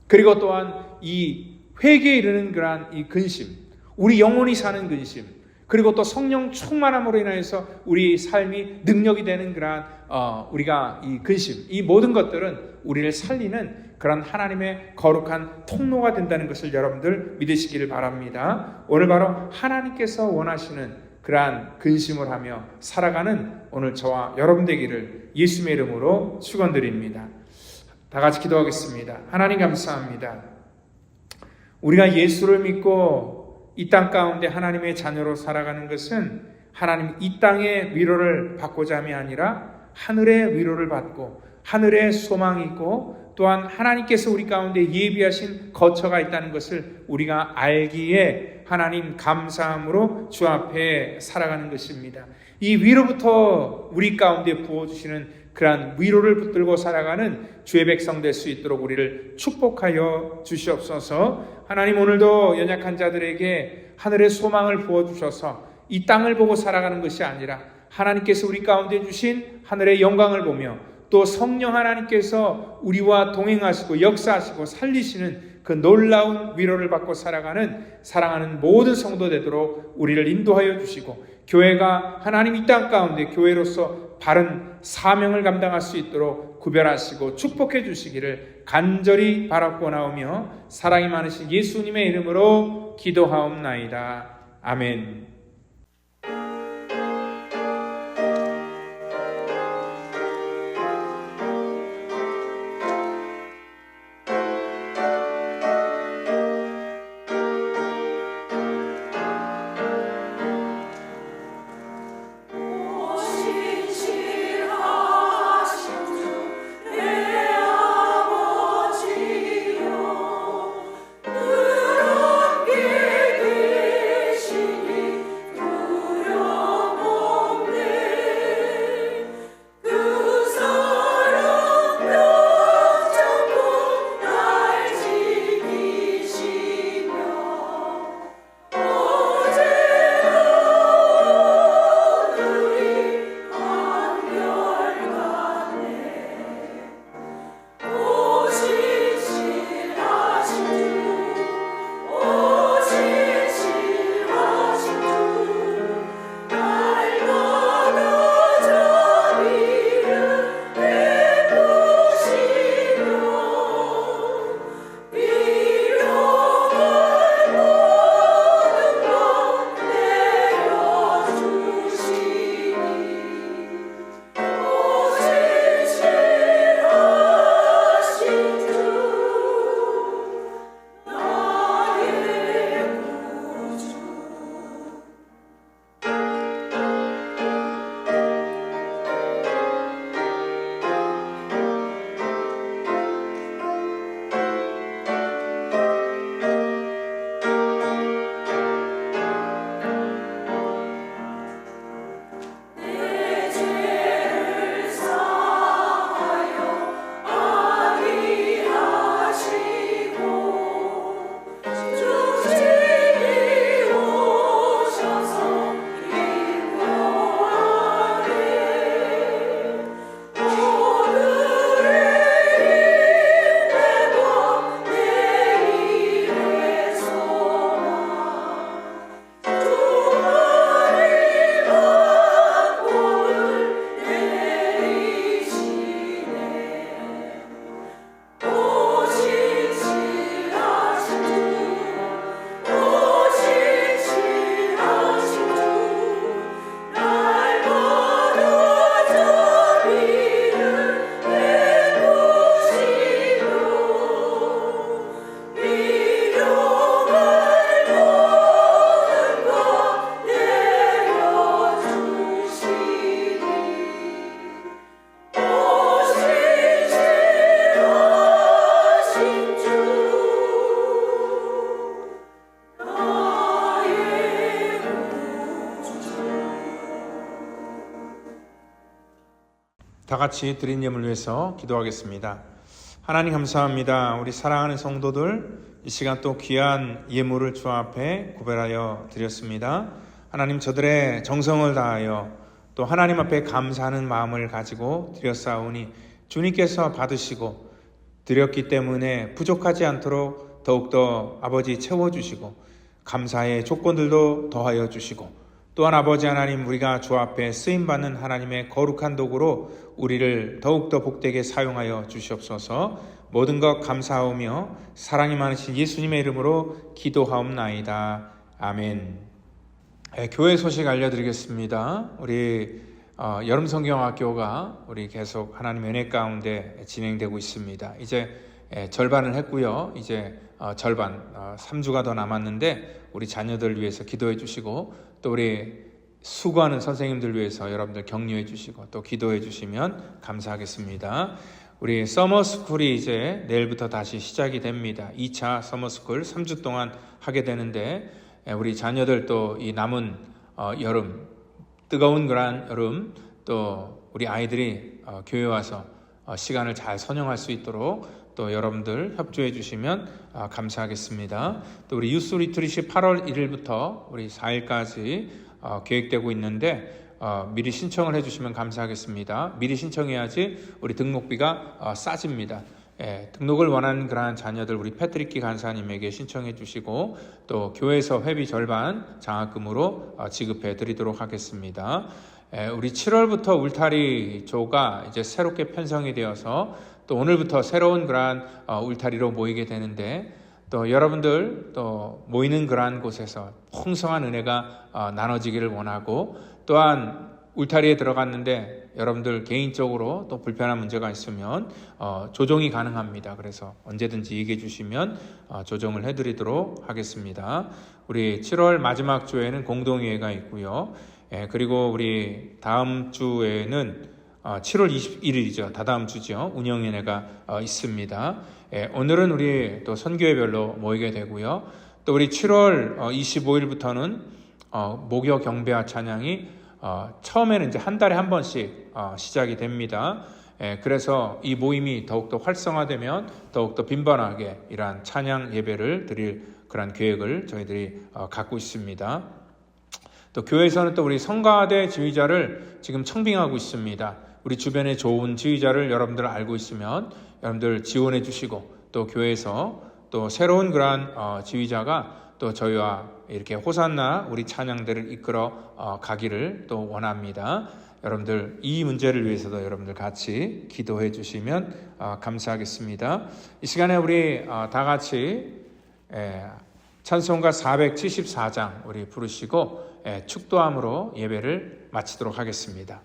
그리고 또한 이 회개에 이르는 그러한 이 근심, 우리 영혼이 사는 근심, 그리고 또 성령 충만함으로 인해서 우리 삶이 능력이 되는 그러한 우리가 이 근심, 이 모든 것들은 우리를 살리는 그런 하나님의 거룩한 통로가 된다는 것을 여러분들 믿으시기를 바랍니다. 오늘 바로 하나님께서 원하시는 그러한 근심을 하며 살아가는 오늘 저와 여러분 되기를 예수님의 이름으로 축원드립니다. 다 같이 기도하겠습니다. 하나님 감사합니다. 우리가 예수를 믿고 이 땅 가운데 하나님의 자녀로 살아가는 것은 하나님 이 땅의 위로를 받고자 함이 아니라 하늘의 위로를 받고 하늘의 소망이 있고 또한 하나님께서 우리 가운데 예비하신 거처가 있다는 것을 우리가 알기에 하나님 감사함으로 주 앞에 살아가는 것입니다. 이 위로부터 우리 가운데 부어주시는 그러한 위로를 붙들고 살아가는 주의 백성 될 수 있도록 우리를 축복하여 주시옵소서. 하나님 오늘도 연약한 자들에게 하늘의 소망을 부어주셔서 이 땅을 보고 살아가는 것이 아니라 하나님께서 우리 가운데 주신 하늘의 영광을 보며 또 성령 하나님께서 우리와 동행하시고 역사하시고 살리시는 그 놀라운 위로를 받고 살아가는 사랑하는 모든 성도 되도록 우리를 인도하여 주시고 교회가 하나님 이 땅 가운데 교회로서 바른 사명을 감당할 수 있도록 구별하시고 축복해 주시기를 간절히 바라고 나오며 사랑이 많으신 예수님의 이름으로 기도하옵나이다. 아멘. 다 같이 드린 예물을 위해서 기도하겠습니다. 하나님 감사합니다. 우리 사랑하는 성도들 이 시간 또 귀한 예물을 주 앞에 구별하여 드렸습니다. 하나님 저들의 정성을 다하여 또 하나님 앞에 감사하는 마음을 가지고 드렸사오니 주님께서 받으시고 드렸기 때문에 부족하지 않도록 더욱더 아버지 채워주시고 감사의 조건들도 더하여 주시고 또한 아버지 하나님 우리가 주 앞에 쓰임받는 하나님의 거룩한 도구로 우리를 더욱더 복되게 사용하여 주시옵소서. 모든 것 감사하오며 사랑이 많으신 예수님의 이름으로 기도하옵나이다. 아멘. 교회 소식 알려드리겠습니다. 우리 여름성경학교가 우리 계속 하나님의 은혜 가운데 진행되고 있습니다. 이제 절반을 했고요. 이제 절반 3주가 더 남았는데 우리 자녀들 위해서 기도해 주시고 또 우리 수고하는 선생님들 위해서 여러분들 격려해 주시고 또 기도해 주시면 감사하겠습니다. 우리 서머스쿨이 이제 내일부터 다시 시작이 됩니다. 2차 서머스쿨 3주 동안 하게 되는데 우리 자녀들 또 이 남은 여름 뜨거운 그런 여름 또 우리 아이들이 교회 와서 시간을 잘 선용할 수 있도록 또 여러분들 협조해 주시면 감사하겠습니다. 또 우리 유스 리트릿이 8월 1일부터 우리 4일까지 계획되고 있는데 미리 신청을 해주시면 감사하겠습니다. 미리 신청해야지 우리 등록비가 싸집니다. 등록을 원하는 그러한 자녀들 우리 패트리키 간사님에게 신청해 주시고 또 교회에서 회비 절반 장학금으로 지급해 드리도록 하겠습니다. 우리 7월부터 울타리조가 이제 새롭게 편성이 되어서 또 오늘부터 새로운 그러한 울타리로 모이게 되는데, 또 여러분들 또 모이는 그러한 곳에서 풍성한 은혜가 나눠지기를 원하고, 또한 울타리에 들어갔는데 여러분들 개인적으로 또 불편한 문제가 있으면 조정이 가능합니다. 그래서 언제든지 얘기해 주시면 조정을 해드리도록 하겠습니다. 우리 7월 마지막 주에는 공동회의가 있고요. 그리고 우리 다음 주에는 7월 21일이죠. 다다음 주죠. 운영위원회가 있습니다. 오늘은 우리 또 선교회별로 모이게 되고요. 또 우리 7월 25일부터는 목요 경배와 찬양이 처음에는 이제 한 달에 한 번씩 시작이 됩니다. 그래서 이 모임이 더욱더 활성화되면 더욱더 빈번하게 이러한 찬양 예배를 드릴 그런 계획을 저희들이 갖고 있습니다. 또 교회에서는 또 우리 성가대 지휘자를 지금 청빙하고 있습니다. 우리 주변에 좋은 지휘자를 여러분들 알고 있으면 여러분들 지원해 주시고, 또 교회에서 또 새로운 그러한 지휘자가 또 저희와 이렇게 호산나 우리 찬양들을 이끌어 가기를 또 원합니다. 여러분들 이 문제를 위해서도 여러분들 같이 기도해 주시면 감사하겠습니다. 이 시간에 우리 다 같이 찬송가 474장 우리 부르시고 축도함으로 예배를 마치도록 하겠습니다.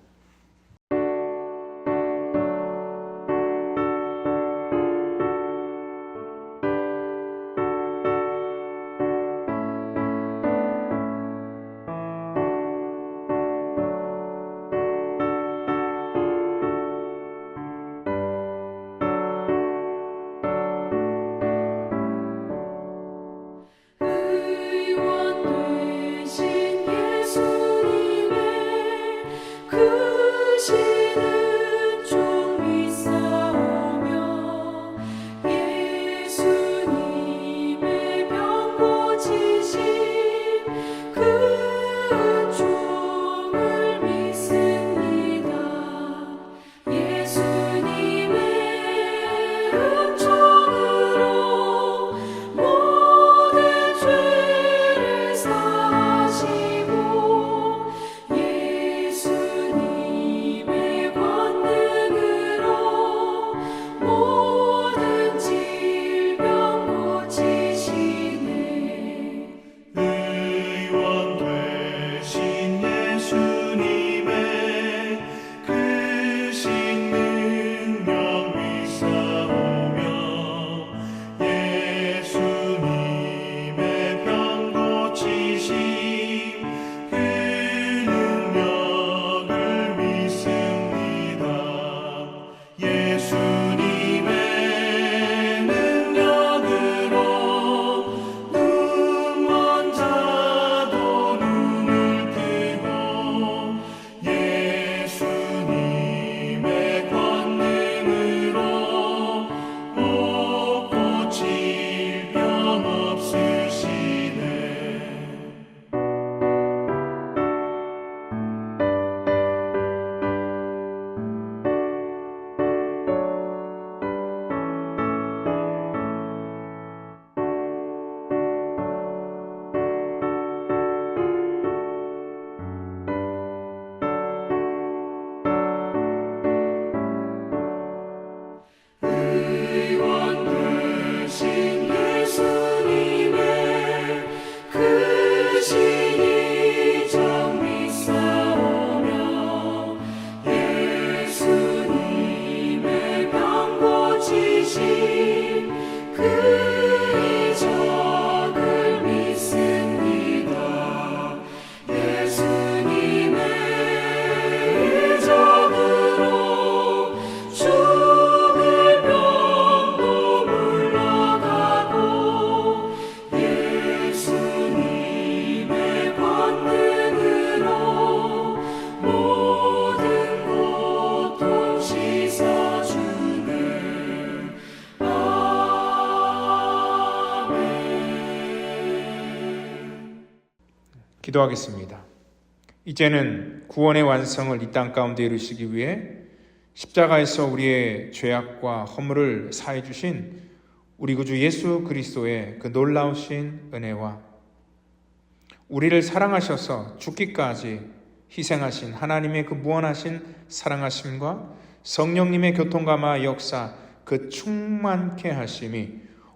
기도하겠습니다. 이제는 구원의 완성을 이 땅 가운데 이루시기 위해 십자가에서 우리의 죄악과 허물을 사해 주신 우리 구주 예수 그리스도의 그 놀라우신 은혜와 우리를 사랑하셔서 죽기까지 희생하신 하나님의 그 무한하신 사랑하심과 성령님의 교통감화 역사, 그 충만케 하심이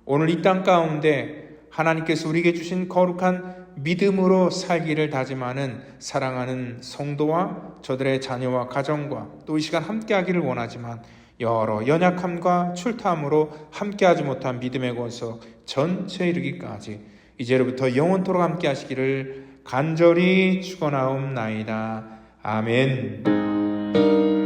오늘 이 땅 가운데 하나님께서 우리에게 주신 거룩한 믿음으로 살기를 다짐하는 사랑하는 성도와 저들의 자녀와 가정과 또 이 시간 함께하기를 원하지만 여러 연약함과 출타함으로 함께하지 못한 믿음의 권석 전체에 이르기까지 이제로부터 영원토록 함께하시기를 간절히 축원하옵나이다. 아멘.